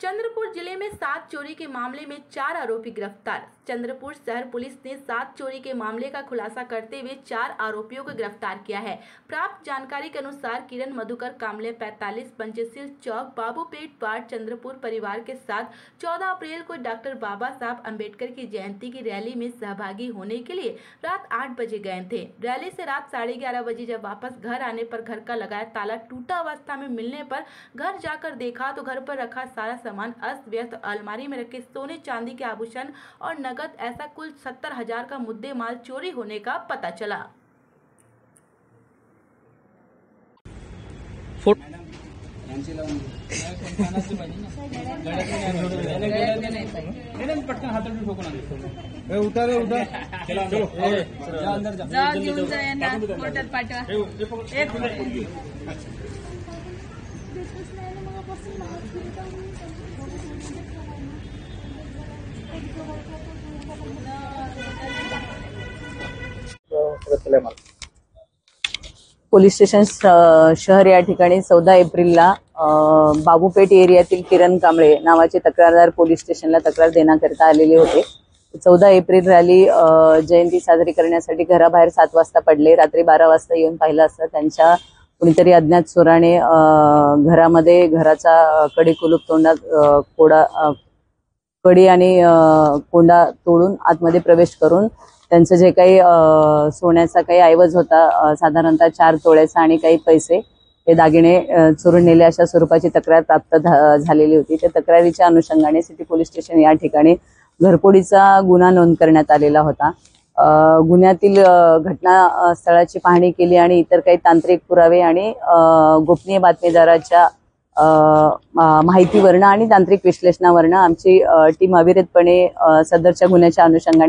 चंद्रपुर जिले में 7 चोरी के मामले में 4 आरोपी गिरफ्तार। चंद्रपुर शहर पुलिस ने 7 चोरी के मामले का खुलासा करते हुए 4 आरोपियों को गिरफ्तार किया है। प्राप्त जानकारी के अनुसार किरण मधुकर कामले 45 पंचशील चौक बाबूपेट वार्ड चंद्रपुर परिवार के साथ 14 अप्रैल को डॉक्टर बाबा साहब अम्बेडकर की जयंती की रैली में सहभागी होने के लिए रात 8 बजे गए थे। रैली से रात 11:30 बजे जब वापस घर आने पर घर का लगाया ताला टूटा अवस्था में मिलने पर घर जाकर देखा तो घर पर रखा सारा सामान अस्त व्यस्त, अलमारी में रखे सोने चांदी के आभूषण और नगद ऐसा कुल 70,000 का मुद्दे माल चोरी होने का पता चला। पोलीस स्टेशन शहर या ठिकाणी 14 एप्रिलला बाबूपेठ एरियातील किरण कांबळे नावाचे तक्रारदार पोलीस स्टेशनला तक्रार देण्याकरिता आलेले होते। 14 एप्रिल रॅली जयंती साजरी करण्यासाठी घराबाहेर 7 वाजता पडले। रात्री 12 वाजता येऊन पाहिलं असता त्यांच्या कोणीतरी अज्ञात चोराने घरामध्ये घराचा कडी कुलूप तोंडात कडी आणि कोंडा तोडून आतमध्ये प्रवेश करून त्यांचं जे काही सोन्याचा काही ऐवज होता साधारणतः 4 तोळ्याचा आणि काही पैसे हे दागिने चोरून नेले अशा स्वरूपाची तक्रार प्राप्त झालेली होती। त्या तक्रारीच्या अनुषंगाने सिटी पोलीस स्टेशन या ठिकाणी घरफोडीचा गुन्हा नोंद करण्यात आलेला होता। गुन्ह्यातील घटना स्थळाची पाहणी केली आणि इतर काही तांत्रिक पुरावे आणि गोपनीय बातमीदाराच्या माहितीवरून आणि तांत्रिक विश्लेषणावरून आमची टीम अविरतपणे सदरच्या गुन्ह्याच्या अनुषंगाने